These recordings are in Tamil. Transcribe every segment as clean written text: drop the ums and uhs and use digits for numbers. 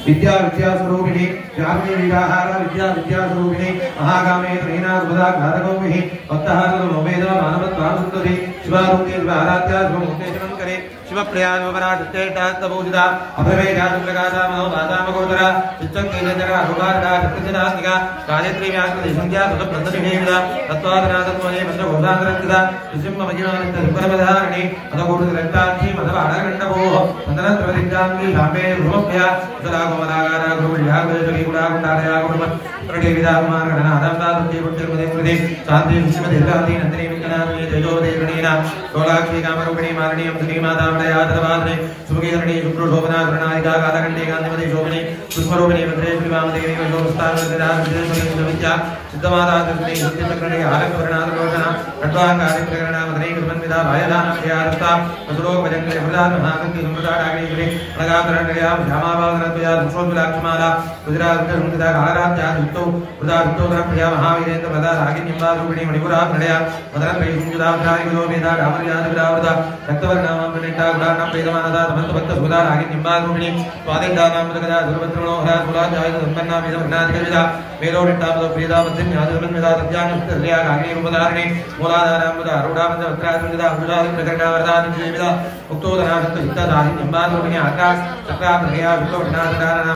विद्या विद्यास्वरूपिणी व्यापी वीराहार विद्या विद्यास्वरूपिणी महाकामे त्रीना सुभदा घातकोमिहि भक्तहारो वेद मानवत्वानुत्तति शिवारूपे शिवाराध्या शिवमुक्तेशनं करे शिवप्रियानुपराधत्तेष्टास्तभूषिता अप्रवेशासुप्रकाशा मनोभासामगोचरा चित्तङ्केशजरा अरुभारदा चित्तजनात्मिका गायत्री व्याकृतिसंख्या सुतप्रन्दविषेविदा तत्त्वादनादत्वने मन्त्रघोषान्तरङ्कृता नृसिंहमजिनानन्दसुपरपधारिणी अधगोढरक्ताक्षी मधवाडगण्डभोः चन्दनत्रवदिञ्जाङ्गी साम्बे ध्रुवभ्या सुरागोमदागारा गुरुव्यागुरुगुडागुण्डारया गुरुमत्प्रदेविदाकुमारगणनादाम्दादुर्जेपुट्टिर्मदेकृते शान्ति विश्वमधिर्गान्ति नन्दिनी विज्ञानान्ये तेजोवदेरणीना शोलाक्षी कामरूपिणी मारणीयं श्रीमातामणयादरवादने सुमुखीधरणी शुक्रोशोभना गृणायिका कालकण्डे गान्धिमती शोभने पुष्परूपिणी भद्रे श्रीवामदेवी वैशोस्तानविद्या सिद्धमाता कृष्णे सत्यचक्रणे आलकवर्णादरोचना खड्वाङ्गादिप्रकरणामधने कृतन्विदा भायदानप्रियादत्ता वसुलोकभजङ्करे हृदात्महाकन्ति सम्प्रदाडाग्नेश्वरे प्रगातरणया श्यामाभावनद्वया दुःशोद्विलाक्षमाला गुजरातसंस्कृता कालरात्या युक्तौ हृदायुक्तोदरप्रिया महावीरेन्द्र प्रदा रागिन्यम्बारूपिणी मणिपुरात्रणया मदनप्रयुञ्जुदाभ्रायिगुरोमेधा डामर्यादिविदावृता रक्तवर्णामाम्बनिष्ठा गुडानां वेदमानदा समस्तभक्तसुधा रागिन्यम्बारूपिणी स्वादिष्ठानामृतकदा सुरभद्रमणोहरा सुलाध्यायुधसम्पन्ना वेदवर्णाधिकविदा वेदोनिष्ठामदो प्रियदा मध्यम्यादिर्मन्विदा सत्यानुष्ठर्या गाग्नेरूपधारिणी मूलाधारामृता आरूढामृतवक्त्रादिमृता अमृतादिप्रकरणावरदादिजीविदा उक्तोदनाशक्तहितदाहिन्यम्बारूपिणी आकाश चक्रात्रया विष्णुवर्णाधिकारणा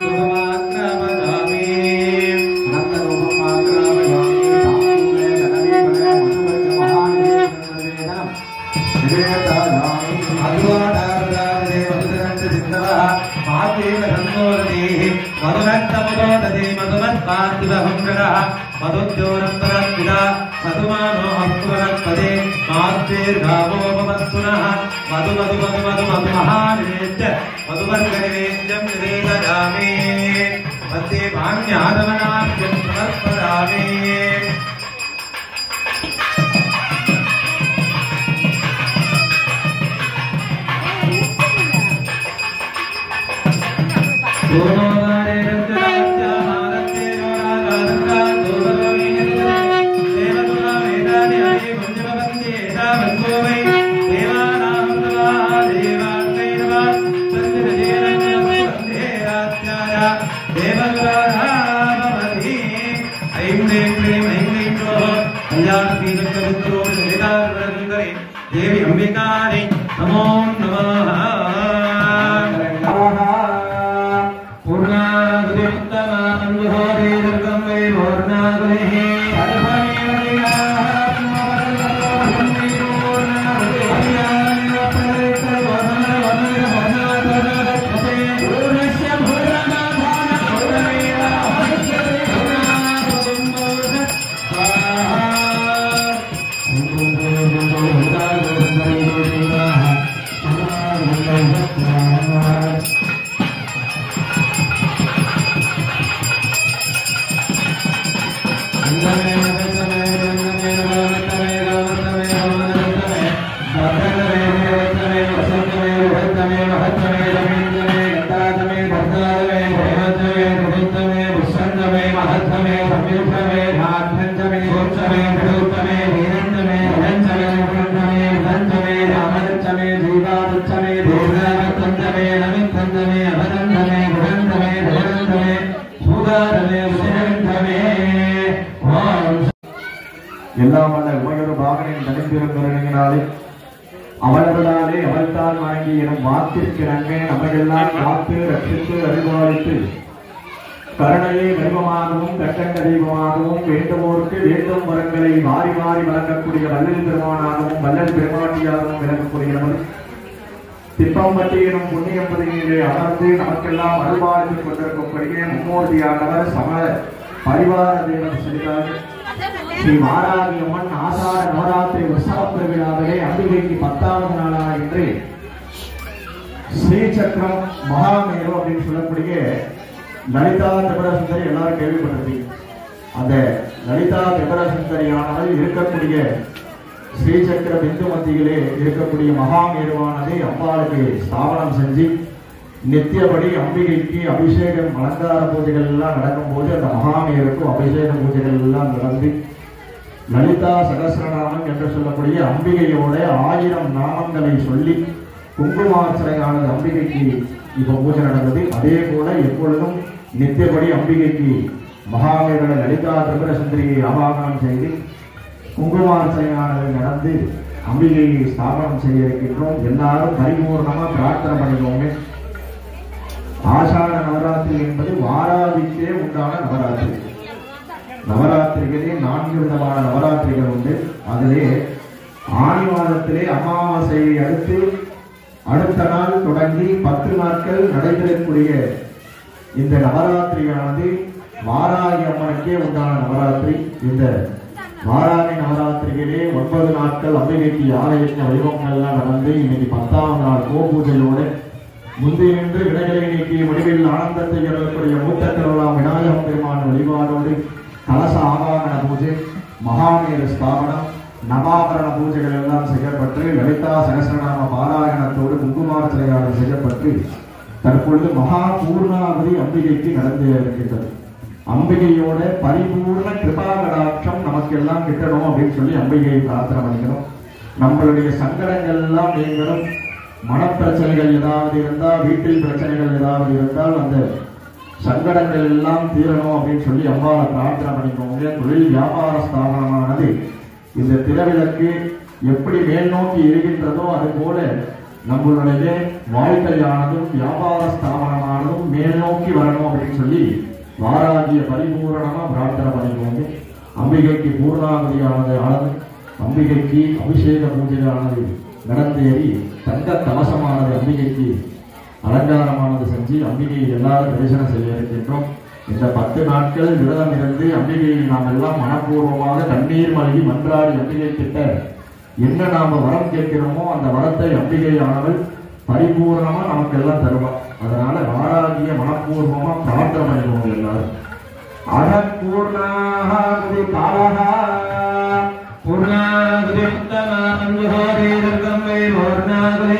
देवी अंबिकायै नमो नमः எல்லாம் வல்ல உமையொரு பாகனின் தனித்திருந்தே அவளர்களாலே அவள்தான் வாங்கி எனும் வாக்கிற்கு நன்மை நம்மையெல்லாம் காத்து ரட்சித்து அறிவாளித்து கருணையை வடிவமாகவும் கட்டண்ட தெய்வமாகவும் வேண்டுவோருக்கு வேண்டும் வரங்களை மாறி மாறி வழங்கக்கூடிய வல்லல் பெருமானாகவும் வல்லல் பெருமாட்டியாகவும் விளங்கக்கூடியவர் திப்பம்பட்டி எனும் புண்ணியம் பதினீரே அமர்ந்து நமக்கெல்லாம் அருள்பாலித்துக் கொண்டிருக்கக்கூடிய மும்மூர்த்தியானவர் சம பரிவார தேவன் செல்கிறார். ஸ்ரீ வாராகி அம்மன் ஆசார நவராத்திரி உற்சவ பெருவிழாவிலே அம்பிகைக்கு 10வது நாளான இன்று ஸ்ரீசக்கரம் மகாமேரு அப்படின்னு சொல்லக்கூடிய லலிதா திரிபுர சுந்தரி எல்லாரும் கேள்விப்பட்டிருப்பீங்க. அந்த லலிதா திரிபுர சுந்தரியானவள் இருக்கக்கூடிய ஸ்ரீசக்கர பிந்து மத்தியிலே இருக்கக்கூடிய மகாமேருவானதை அம்பாளுக்கு ஸ்தாபனம் செஞ்சு நித்தியபடி அம்பிகைக்கு அபிஷேகம் அலங்கார பூஜைகள் எல்லாம் நடக்கும் போது அந்த மகாமேருக்கும் அபிஷேக பூஜைகள் எல்லாம் நடந்து லலிதா சகஸ்ரநாமம் என்று சொல்லக்கூடிய அம்பிகையோட 1000 நாமங்களை சொல்லி குங்குமார்ச்சனையானது அம்பிகைக்கு இப்ப பூஜை நடந்தது. அதே போல எப்பொழுதும் நித்தியபடி அம்பிகைக்கு மகாவீர லலிதா திரிபுர சுந்தரியை ஆவாகனம் செய்து குங்குமார்ச்சனையானது நடந்து அம்பிகையை ஸ்தாபனம் செய்ய இருக்கின்றோம். எல்லாரும் பரிபூர்ணமா பிரார்த்தனை பண்ணிக்கோங்க. ஆஷாட நவராத்திரி என்பது வாராதிக்கே உண்டான நவராத்திரி. நவராத்திரிகளே 4 விதமான நவராத்திரிகள் உண்டு. அதிலே ஆணி மாதத்திலே அமாவாசையை அடுத்த நாள் தொடங்கி 10 நாட்கள் நடைபெறக்கூடிய இந்த நவராத்திரியானது வாராகி அம்மனுக்கே உண்டான நவராத்திரி. இந்த வாராகி நவராத்திரிகளே 9 நாட்கள் அம்பிகைக்கு ஆலயத்தின் வைபவங்கள்லாம் நடந்து இன்னைக்கு 10ஆவது நாள் கோபூஜையோடு முந்தி நின்று வினைகளை நீக்கி முடிவில் ஆனந்தத்தை பெறக்கூடிய மூத்த திருவிழாம் விநாயகம் பெருமான் வழிபாடோடு கலச ஆவாகன பூஜை, மகாமேரு ஸ்தாபனம், நவாபரண பூஜைகள் எல்லாம் செய்யப்பட்டு லலிதா சகஸ்ரநாம பாராயணத்தோடு குங்குமார்ச்சனையாளர் செய்யப்பட்டு தற்பொழுது மகா பூர்ணாவதி அம்பிகைக்கு நடந்து இருக்கின்றது. அம்பிகையோட பரிபூர்ண கிருபா கடாட்சம் நமக்கு எல்லாம் கிட்டணும் அப்படின்னு சொல்லி அம்பிகையை பிரார்த்தனை பண்ணிக்கணும். நம்மளுடைய சங்கடங்கள் எல்லாம் நீங்களும், மனப்பிரச்சனைகள் ஏதாவது இருந்தால், வீட்டில் பிரச்சனைகள் ஏதாவது இருந்தால் அந்த சங்கடங்கள் எல்லாம் தீரணும் அப்படின்னு சொல்லி அம்மாவை பிரார்த்தனை பண்ணிக்கோங்க. தொழில் வியாபார ஸ்தாபனமானது இந்த திரவிளக்கு எப்படி மேல் நோக்கி இருக்கின்றதோ அது போல நம்மளுடைய வாழ்க்கையானதும் வியாபார ஸ்தாபனமானதும் மேல் நோக்கி வரணும் அப்படின்னு சொல்லி வாராகிய பரிபூரணமா பிரார்த்தனை பண்ணிக்கோங்க. அம்பிகைக்கு பூர்ணாவதியானது ஆனது, அம்பிகைக்கு அபிஷேக பூஜையானது நடந்தேறி தங்க கலசமானது அம்பிகைக்கு அலங்காரமானது செஞ்சு அம்பிகையை எல்லாரும் தரிசனம் செய்ய இருக்கின்றோம். இந்த 10 நாட்கள் விரதம் இருந்து அம்பிகையை நாம் எல்லாம் மனப்பூர்வமாக கண்ணீர் மல்கி மன்றாடி அம்பிகை கிட்ட என்ன நாம வரம் கேட்கிறோமோ அந்த வரத்தை அம்பிகையானவள் பரிபூர்ணமா நமக்கு எல்லாம் தருவார். அதனால வாராகிய மனப்பூர்வமா பிரார்த்தனை பண்ணிக்கோங்க எல்லாரும். அடப்பூர்ணாஹி காலஹா பூர்ணாகுதி உத்தமம் ஜோதி துர்கம் வே பூர்ணாகுதி